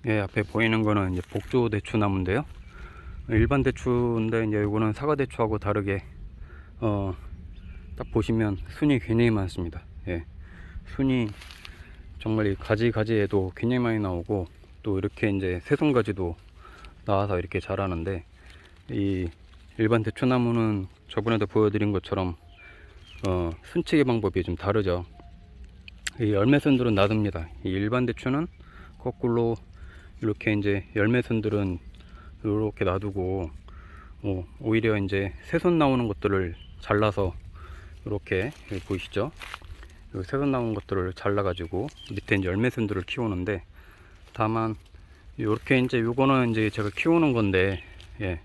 예, 앞에 보이는 거는 이제 복조 대추 나무인데요. 일반 대추인데 이제 이거는 사과 대추하고 다르게 어, 딱 보시면 순이 굉장히 많습니다. 예, 순이 정말 이 가지가지에도 굉장히 많이 나오고 또 이렇게 이제 새순가지도 나와서 이렇게 자라는데 이 일반 대추나무는 저번에도 보여드린 것처럼 순치기 방법이 좀 다르죠. 이 열매순들은 놔둡니다. 이 일반 대추는 거꾸로 이렇게 이제 열매순들은 이렇게 놔두고 오히려 이제 새순 나오는 것들을 잘라서 이렇게 보이시죠? 새순 나오는 것들을 잘라 가지고 밑에 이제 열매순들을 키우는데, 다만 이렇게 이제 요거는 이제 제가 키우는 건데, 예,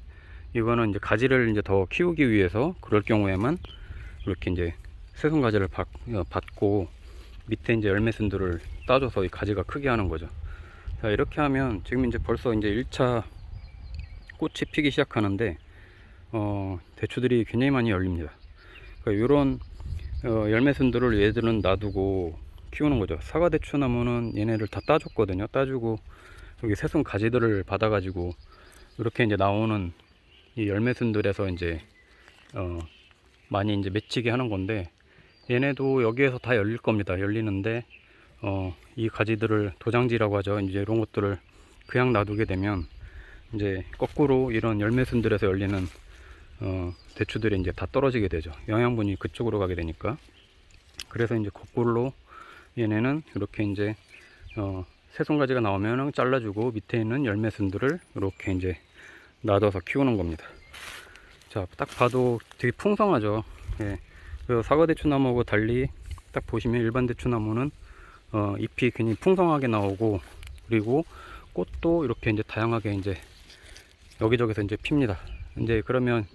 이거는 이제 가지를 이제 더 키우기 위해서 그럴 경우에만 이렇게 이제 새순 가지를 받고 밑에 이제 열매순들을 따줘서 이 가지가 크게 하는 거죠. 자, 이렇게 하면 지금 이제 벌써 이제 1차 꽃이 피기 시작하는데 대추들이 굉장히 많이 열립니다. 그러니까 이런 열매순들을 얘들은 놔두고 키우는 거죠. 사과 대추 나무는 얘네를 다 따줬거든요. 따주고 여기 새순 가지들을 받아 가지고 이렇게 이제 나오는 이 열매순들에서 이제 많이 이제 맺히게 하는 건데, 얘네도 여기에서 다 열릴 겁니다. 열리는데 이 가지들을 도장지라고 하죠. 이제 이런 것들을 그냥 놔두게 되면 이제 거꾸로 이런 열매순들에서 열리는 대추들이 이제 다 떨어지게 되죠. 영양분이 그쪽으로 가게 되니까. 그래서 이제 거꾸로 얘네는 이렇게 이제 새순가지가 나오면 잘라주고 밑에 있는 열매순들을 이렇게 이제 놔둬서 키우는 겁니다. 자, 딱 봐도 되게 풍성하죠. 예. 사과 대추나무하고 달리 딱 보시면 일반 대추나무는 잎이 굉장히 풍성하게 나오고, 그리고 꽃도 이렇게 이제 다양하게 이제 여기저기서 이제 핍니다. 이제 그러면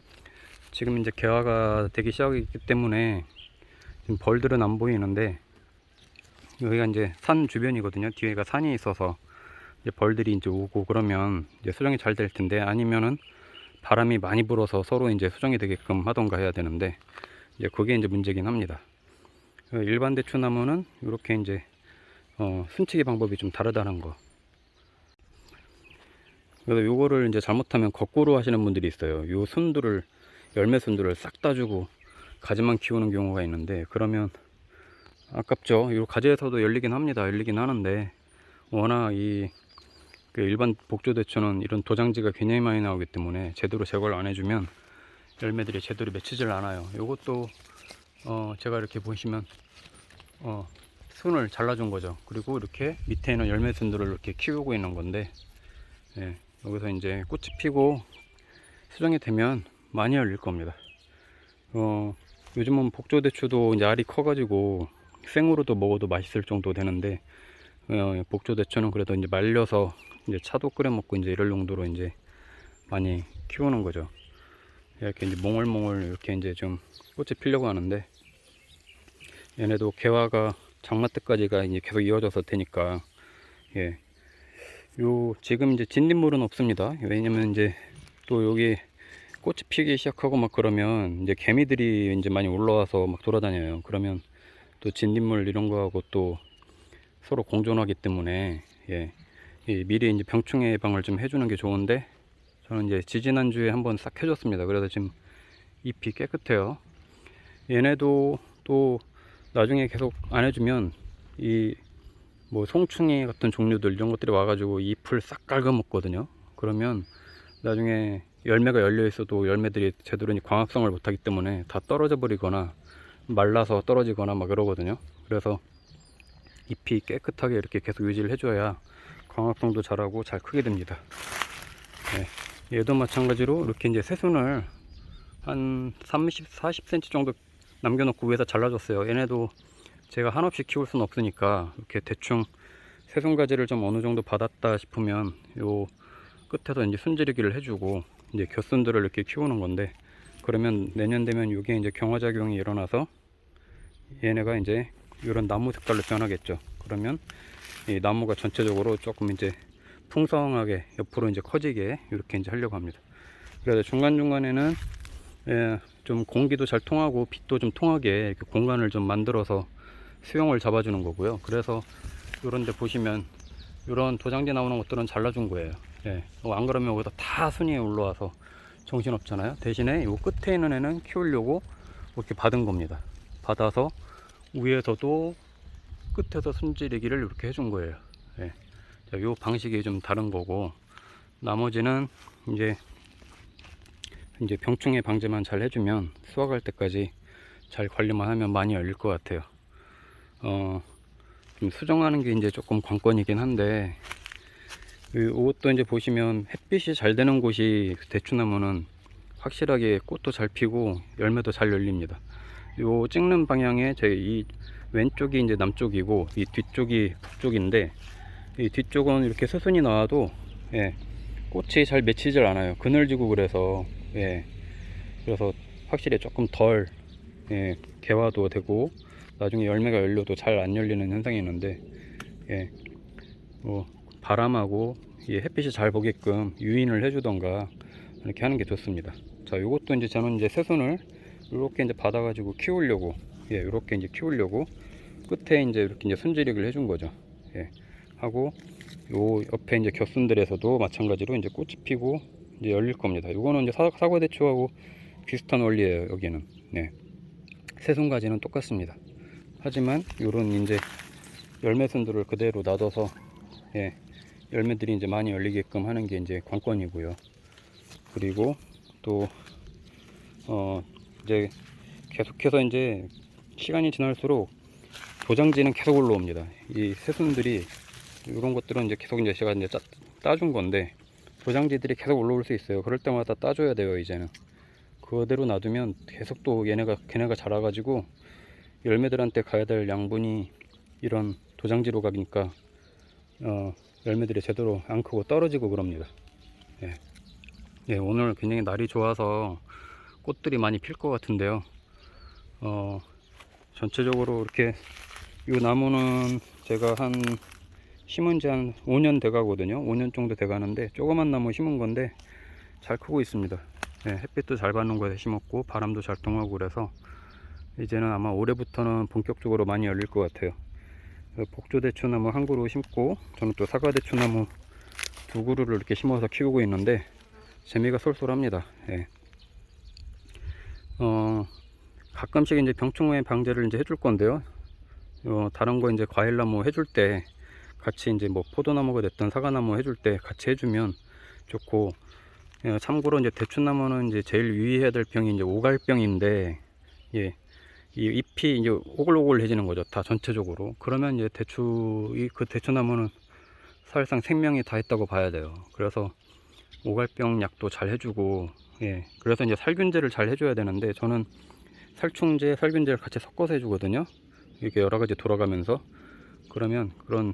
지금 이제 개화가 되기 시작했기 때문에 지금 벌들은 안 보이는데, 여기가 이제 산 주변이거든요. 뒤에가 산이 있어서 이제 벌들이 이제 오고 그러면 이제 수정이 잘 될 텐데, 아니면은 바람이 많이 불어서 서로 이제 수정이 되게끔 하던가 해야 되는데, 이제 그게 이제 문제긴 합니다. 일반 대추나무는 이렇게 이제 순치기 방법이 좀 다르다는 거. 그래서 요거를 이제 잘못하면 거꾸로 하시는 분들이 있어요. 요 순들을, 열매순들을 싹 따주고 가지만 키우는 경우가 있는데, 그러면 아깝죠. 요 가지에서도 열리긴 합니다. 열리긴 하는데 워낙 그 일반 복조대추는 이런 도장지가 굉장히 많이 나오기 때문에 제대로 제거를 안 해주면 열매들이 제대로 맺히질 않아요. 요것도 제가 이렇게 보시면 순을 잘라준 거죠. 그리고 이렇게 밑에 있는 열매순들을 이렇게 키우고 있는 건데, 예, 여기서 이제 꽃이 피고 수정이 되면 많이 열릴 겁니다. 요즘은 복조대추도 이제 알이 커가지고 생으로도 먹어도 맛있을 정도 되는데, 복조대추는 그래도 이제 말려서 이제 차도 끓여 먹고 이제 이럴 용도로 이제 많이 키우는 거죠. 이렇게 이제 몽글몽글 이렇게 이제 좀 꽃이 피려고 하는데, 얘네도 개화가 장마 때까지가 이제 계속 이어져서 되니까, 예, 지금 이제 진딧물은 없습니다. 왜냐면 이제 또 여기 꽃이 피기 시작하고 막 그러면 이제 개미들이 이제 많이 올라와서 막 돌아다녀요. 그러면 또 진딧물 이런 거하고 또 서로 공존하기 때문에, 예, 미리 이제 병충해 예방을 좀 해주는 게 좋은데, 저는 이제 지지난주에 한번 싹 해줬습니다. 그래서 지금 잎이 깨끗해요. 얘네도 또 나중에 계속 안 해주면 이 뭐 송충이 같은 종류들 이런 것들이 와가지고 잎을 싹 갉아먹거든요. 그러면 나중에 열매가 열려 있어도 열매들이 제대로 광합성을 못하기 때문에 다 떨어져 버리거나 말라서 떨어지거나 막 그러거든요. 그래서 잎이 깨끗하게 이렇게 계속 유지를 해줘야 광합성도 잘하고 잘 크게 됩니다. 네. 얘도 마찬가지로 이렇게 이제 새순을 한 30, 40cm 정도 남겨놓고 위에다 잘라줬어요. 얘네도 제가 한없이 키울 수는 없으니까 이렇게 대충 새순가지를 좀 어느 정도 받았다 싶으면 요 끝에서 이제 순지르기를 해주고 이제 곁순들을 이렇게 키우는 건데, 그러면 내년 되면 이게 이제 경화작용이 일어나서 얘네가 이제 이런 나무 색깔로 변하겠죠. 그러면 이 나무가 전체적으로 조금 이제 풍성하게 옆으로 이제 커지게 이렇게 이제 하려고 합니다. 그래서 중간중간에는 좀 공기도 잘 통하고 빛도 좀 통하게 이렇게 공간을 좀 만들어서 수영을 잡아주는 거고요. 그래서 이런 데 보시면 이런 도장지 나오는 것들은 잘라준 거예요. 예. 안 그러면 여기다 다 순위에 올라와서 정신없잖아요. 대신에 요 끝에 있는 애는 키우려고 이렇게 받은 겁니다. 받아서 위에서도 끝에서 순지리기를 이렇게 해준 거예요. 예. 자, 요 방식이 좀 다른 거고, 나머지는 이제 병충해 방제만 잘 해주면 수확할 때까지 잘 관리만 하면 많이 열릴 것 같아요. 좀 수정하는 게 이제 조금 관건이긴 한데, 이것도 이제 보시면 햇빛이 잘 되는 곳이 대추나무는 확실하게 꽃도 잘 피고 열매도 잘 열립니다. 요 찍는 방향에 제 이 왼쪽이 이제 남쪽이고 이 뒤쪽이 북쪽인데, 이 뒤쪽은 이렇게 서순이 나와도 예, 꽃이 잘 맺히질 않아요. 그늘지고 그래서 예, 그래서 확실히 조금 덜 예, 개화도 되고 나중에 열매가 열려도 잘 안 열리는 현상이 있는데, 예, 뭐 바람하고 이 햇빛이 잘 보게끔 유인을 해주던가 이렇게 하는 게 좋습니다. 자, 요것도 이제 저는 이제 새순을 이렇게 이제 받아가지고 키우려고, 예, 이렇게 이제 키우려고 끝에 이제 이렇게 이제 순지릭을 해준 거죠. 예, 하고 요 옆에 이제 겹순들에서도 마찬가지로 이제 꽃이 피고 이제 열릴 겁니다. 요거는 이제 사과대추하고 비슷한 원리예요. 여기는 네, 새순가지는 똑같습니다. 하지만 요런 이제 열매순들을 그대로 놔둬서 예, 열매들이 이제 많이 열리게끔 하는 게 이제 관건이고요. 그리고 또 이제 계속해서 이제 시간이 지날수록 도장지는 계속 올라옵니다. 이 새순들이 이런 것들은 이제 계속 이제 제가 이제 따준 건데, 도장지들이 계속 올라올 수 있어요. 그럴 때마다 따줘야 돼요. 이제는 그대로 놔두면 계속 또 걔네가 자라가지고 열매들한테 가야 될 양분이 이런 도장지로 가니까 열매들이 제대로 안 크고 떨어지고 그럽니다. 예. 예, 오늘 굉장히 날이 좋아서 꽃들이 많이 필 것 같은데요. 전체적으로 이렇게 이 나무는 제가 심은 지 한 5년 돼 가거든요. 5년 정도 돼 가는데 조그만 나무 심은 건데 잘 크고 있습니다. 예, 햇빛도 잘 받는 곳에 심었고 바람도 잘 통하고 그래서 이제는 아마 올해부터는 본격적으로 많이 열릴 것 같아요. 복조대추나무 한 그루 심고, 저는 또 사과대추나무 두 그루를 이렇게 심어서 키우고 있는데 재미가 쏠쏠합니다. 예. 가끔씩 이제 병충해 방제를 이제 해줄 건데요. 다른 거 이제 과일나무 해줄 때 같이 이제 뭐 포도나무가 됐든 사과나무 해줄 때 같이 해주면 좋고, 참고로 이제 대추나무는 이제 제일 유의해야 될 병이 이제 오갈병인데, 예, 이 잎이 이제 오글오글해지는 거죠. 다 전체적으로. 그러면 이제 그 대추나무는 사실상 생명이 다 있다고 봐야 돼요. 그래서 오갈병 약도 잘 해주고, 예, 그래서 이제 살균제를 잘 해줘야 되는데, 저는 살충제, 살균제를 같이 섞어서 해주거든요. 이렇게 여러 가지 돌아가면서. 그러면 그런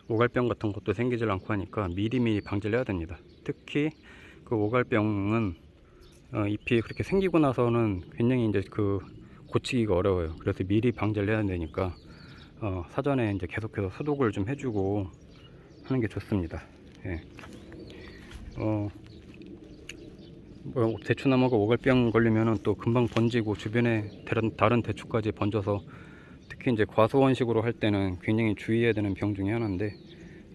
오갈병 같은 것도 생기질 않고 하니까 미리미리 방지를 해야 됩니다. 특히 그 오갈병은 잎이 그렇게 생기고 나서는 굉장히 이제 고치기가 어려워요. 그래서 미리 방지를 해야 되니까 사전에 이제 계속해서 소독을 좀 해주고 하는 게 좋습니다. 예. 뭐 대추나무가 오갈병 걸리면은 또 금방 번지고 주변에 다른 대추까지 번져서, 특히 이제 과수원식으로 할 때는 굉장히 주의해야 되는 병 중에 하나인데,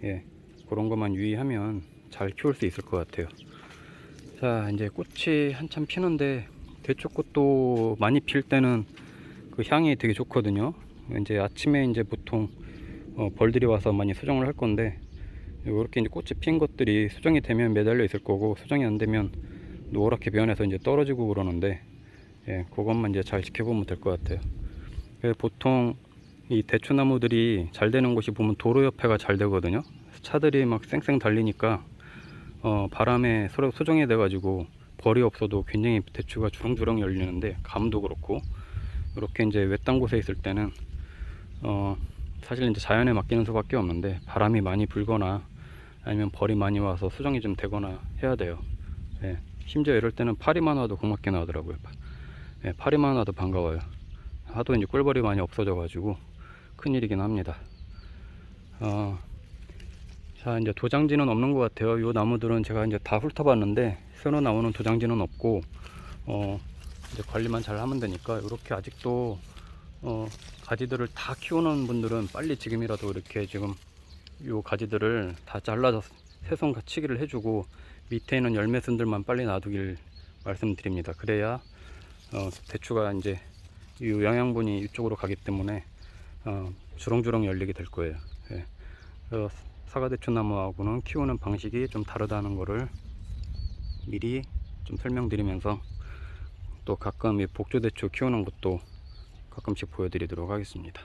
예, 그런 것만 유의하면 잘 키울 수 있을 것 같아요. 자, 이제 꽃이 한참 피는데, 대추꽃도 많이 필 때는 그 향이 되게 좋거든요. 이제 아침에 이제 보통 벌들이 와서 많이 수정을 할 건데, 이렇게 이제 꽃이 핀 것들이 수정이 되면 매달려 있을 거고, 수정이 안 되면 노랗게 변해서 이제 떨어지고 그러는데, 예, 그것만 이제 잘 지켜보면 될 것 같아요. 보통 이 대추나무들이 잘 되는 곳이 보면 도로 옆에가 잘 되거든요. 차들이 막 쌩쌩 달리니까 바람에 서로 수정이 돼 가지고 벌이 없어도 굉장히 대추가 주렁주렁 열리는데, 감도 그렇고, 이렇게 이제 외딴 곳에 있을 때는 사실 이제 자연에 맡기는 수밖에 없는데, 바람이 많이 불거나 아니면 벌이 많이 와서 수정이 좀 되거나 해야 돼요. 예, 심지어 이럴 때는 파리만 와도 고맙게 나오더라고요. 예, 파리만 와도 반가워요. 하도 이제 꿀벌이 많이 없어져 가지고 큰일이긴 합니다. 자, 이제 도장지는 없는 것 같아요. 요 나무들은 제가 이제 다 훑어봤는데 새로 나오는 도장지는 없고, 이제 관리만 잘 하면 되니까, 이렇게 아직도 가지들을 다 키우는 분들은 빨리 지금이라도 이렇게 지금 요 가지들을 다 잘라서 새손 치기를 해주고 밑에 있는 열매순들만 빨리 놔두길 말씀드립니다. 그래야 대추가 이제 이 영양분이 이쪽으로 가기 때문에 주렁주렁 열리게 될 거예요. 예. 그래서 사과대추나무하고는 키우는 방식이 좀 다르다는 거를 미리 좀 설명드리면서 또 가끔 이 복조대추 키우는 것도 가끔씩 보여드리도록 하겠습니다.